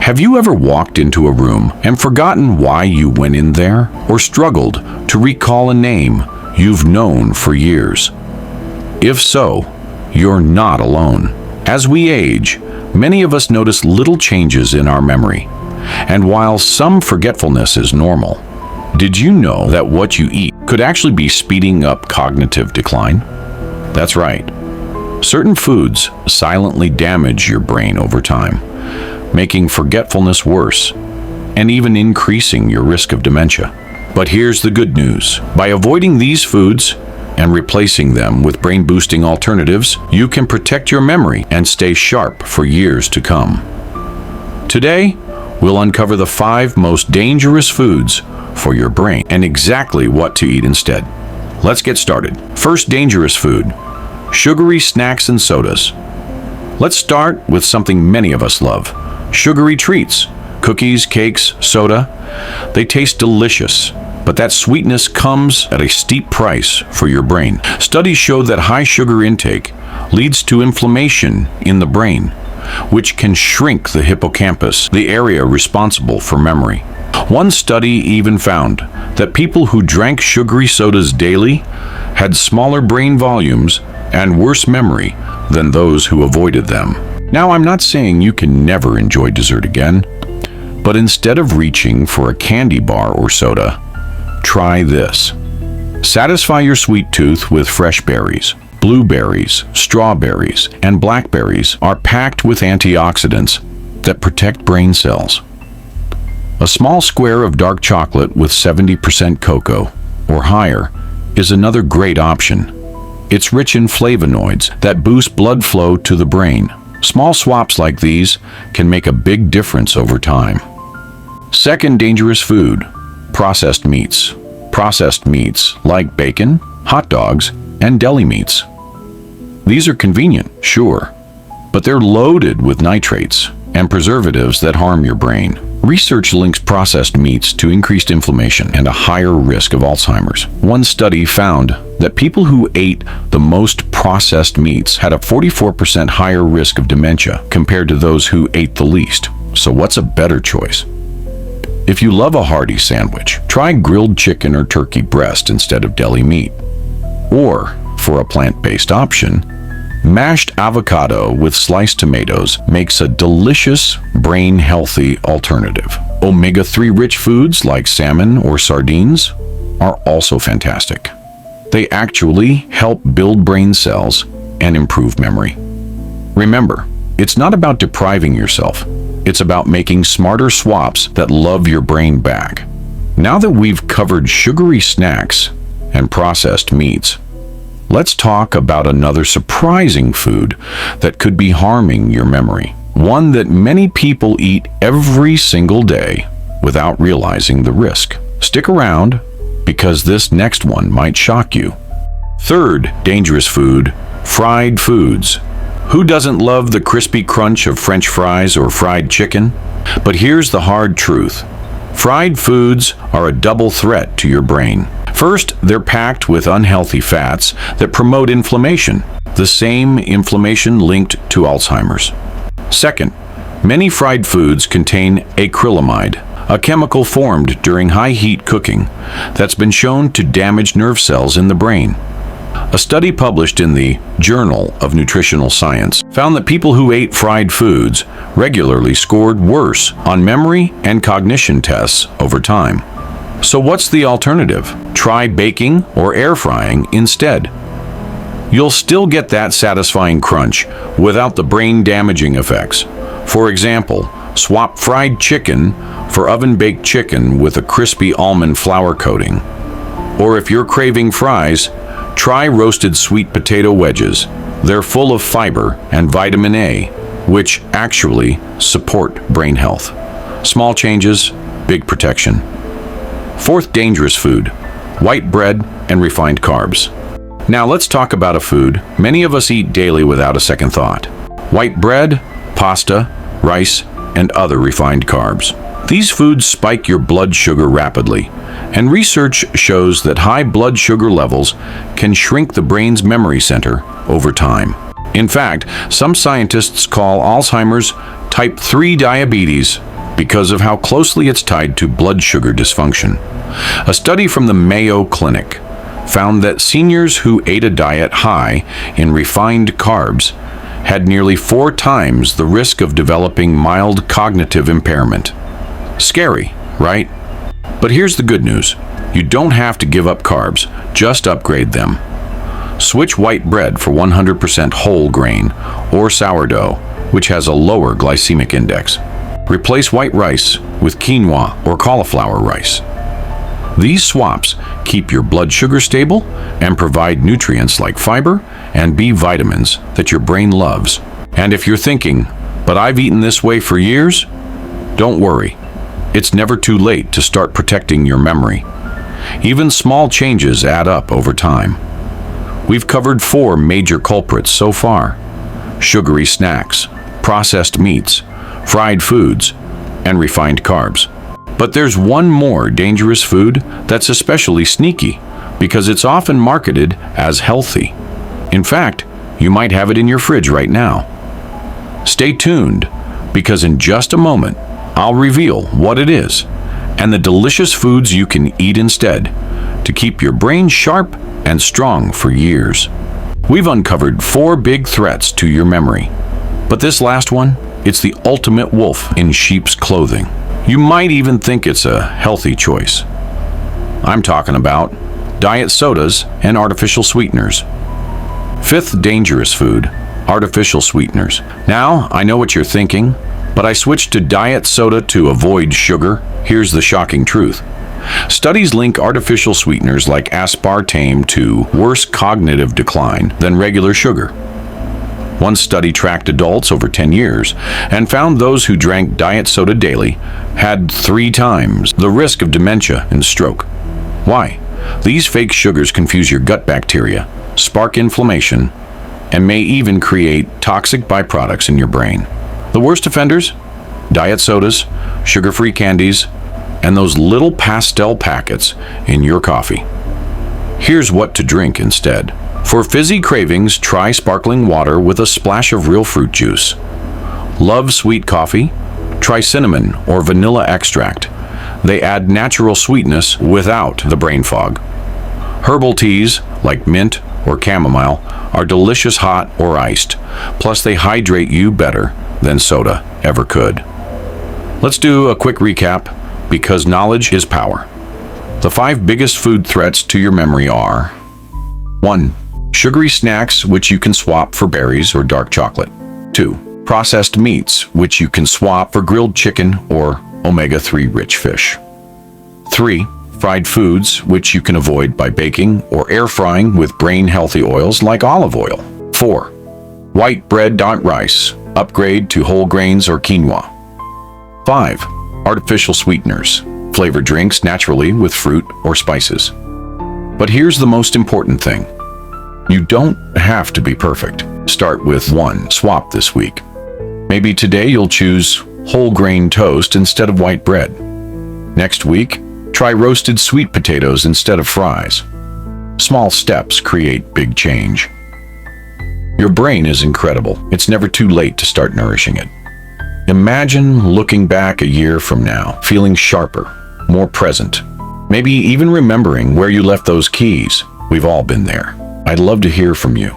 Have you ever walked into a room and forgotten why you went in there, or struggled to recall a name you've known for years? If so, you're not alone. As we age, many of us notice little changes in our memory. And while some forgetfulness is normal, did you know that what you eat could actually be speeding up cognitive decline? That's right. Certain foods silently damage your brain over time, making forgetfulness worse and even increasing your risk of dementia. But here's the good news. By avoiding these foods and replacing them with brain-boosting alternatives, you can protect your memory and stay sharp for years to come. Today, we'll uncover the 5 most dangerous foods for your brain and exactly what to eat instead. Let's get started. First dangerous food: sugary snacks and sodas. Let's start with something many of us love: sugary treats, cookies, cakes, soda. They taste delicious, but that sweetness comes at a steep price for your brain. Studies show that high sugar intake leads to inflammation in the brain, which can shrink the hippocampus, the area responsible for memory. One study even found that people who drank sugary sodas daily had smaller brain volumes and worse memory than those who avoided them. Now, I'm not saying you can never enjoy dessert again, but instead of reaching for a candy bar or soda, try this. Satisfy your sweet tooth with fresh berries. Blueberries, strawberries, and blackberries are packed with antioxidants that protect brain cells. A small square of dark chocolate with 70% cocoa or higher is another great option. It's rich in flavonoids that boost blood flow to the brain. Small swaps like these can make a big difference over time. Second dangerous food: processed meats. Processed meats like bacon, hot dogs, and deli meats. These are convenient, sure, but they're loaded with nitrates and preservatives that harm your brain. Research links processed meats to increased inflammation and a higher risk of Alzheimer's. One study found that people who ate the most processed meats had a 44% higher risk of dementia compared to those who ate the least. So what's a better choice? If you love a hearty sandwich, try grilled chicken or turkey breast instead of deli meat. Or, for a plant-based option, mashed avocado with sliced tomatoes makes a delicious, brain-healthy alternative. Omega-3 rich foods like salmon or sardines are also fantastic. They actually help build brain cells and improve memory. Remember, it's not about depriving yourself. It's about making smarter swaps that love your brain back. Now that we've covered sugary snacks and processed meats, let's talk about another surprising food that could be harming your memory. One that many people eat every single day without realizing the risk. Stick around, because this next one might shock you. Third dangerous food: fried foods. Who doesn't love the crispy crunch of French fries or fried chicken? But here's the hard truth. Fried foods are a double threat to your brain. First, they're packed with unhealthy fats that promote inflammation, the same inflammation linked to Alzheimer's. Second, many fried foods contain acrylamide, a chemical formed during high heat cooking that's been shown to damage nerve cells in the brain. A study published in the Journal of Nutritional Science found that people who ate fried foods regularly scored worse on memory and cognition tests over time. So what's the alternative? Try baking or air frying instead. You'll still get that satisfying crunch without the brain-damaging effects. For example, swap fried chicken for oven-baked chicken with a crispy almond flour coating. Or if you're craving fries, try roasted sweet potato wedges. They're full of fiber and vitamin A, which actually support brain health. Small changes, big protection. Fourth dangerous food: white bread and refined carbs. Now let's talk about a food many of us eat daily without a second thought: white bread, pasta, rice, and other refined carbs. These foods spike your blood sugar rapidly, and research shows that high blood sugar levels can shrink the brain's memory center over time. In fact, some scientists call Alzheimer's type 3 diabetes because of how closely it's tied to blood sugar dysfunction. A study from the Mayo Clinic found that seniors who ate a diet high in refined carbs had nearly 4 times the risk of developing mild cognitive impairment. Scary, right? But here's the good news. You don't have to give up carbs, just upgrade them. Switch white bread for 100% whole grain or sourdough, which has a lower glycemic index. Replace white rice with quinoa or cauliflower rice. These swaps keep your blood sugar stable and provide nutrients like fiber and B vitamins that your brain loves. And if you're thinking, but I've eaten this way for years, don't worry. It's never too late to start protecting your memory. Even small changes add up over time. We've covered 4 major culprits so far: sugary snacks, processed meats, fried foods, and refined carbs. But there's one more dangerous food that's especially sneaky because it's often marketed as healthy. In fact, you might have it in your fridge right now. Stay tuned, because in just a moment, I'll reveal what it is and the delicious foods you can eat instead to keep your brain sharp and strong for years. We've uncovered 4 big threats to your memory, but this last one, it's the ultimate wolf in sheep's clothing. You might even think it's a healthy choice. I'm talking about diet sodas and artificial sweeteners. 5th dangerous food, artificial sweeteners. Now, I know what you're thinking, but I switched to diet soda to avoid sugar. Here's the shocking truth. Studies link artificial sweeteners like aspartame to worse cognitive decline than regular sugar. One study tracked adults over 10 years and found those who drank diet soda daily had 3 times the risk of dementia and stroke. Why? These fake sugars confuse your gut bacteria, spark inflammation, and may even create toxic byproducts in your brain. The worst offenders? Diet sodas, sugar-free candies, and those little pastel packets in your coffee. Here's what to drink instead. For fizzy cravings, try sparkling water with a splash of real fruit juice. Love sweet coffee? Try cinnamon or vanilla extract. They add natural sweetness without the brain fog. Herbal teas, like mint or chamomile, are delicious hot or iced. Plus, they hydrate you better than soda ever could. Let's do a quick recap, because knowledge is power. The 5 biggest food threats to your memory are: 1. Sugary snacks, which you can swap for berries or dark chocolate. 2. Processed meats, which you can swap for grilled chicken or omega-3 rich fish. 3. Fried foods, which you can avoid by baking or air frying with brain-healthy oils like olive oil. 4. White bread, not rice. Upgrade to whole grains or quinoa. 5. Artificial sweeteners. Flavor drinks naturally with fruit or spices. But here's the most important thing. You don't have to be perfect. Start with 1 swap this week. Maybe today you'll choose whole grain toast instead of white bread. Next week, try roasted sweet potatoes instead of fries. Small steps create big change. Your brain is incredible. It's never too late to start nourishing it. Imagine looking back a year from now, feeling sharper, more present, maybe even remembering where you left those keys. We've all been there. I'd love to hear from you.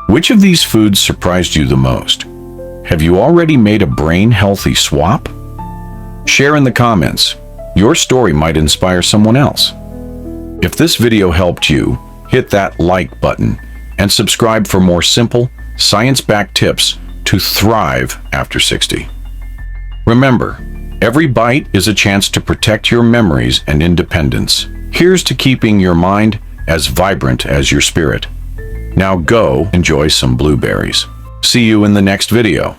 Which of these foods surprised you the most? Have you already made a brain-healthy swap? Share in the comments. Your story might inspire someone else. If this video helped you, hit that like button and subscribe for more simple, science-backed tips to thrive after 60. Remember, every bite is a chance to protect your memories and independence. Here's to keeping your mind as vibrant as your spirit. Now go enjoy some blueberries. See you in the next video.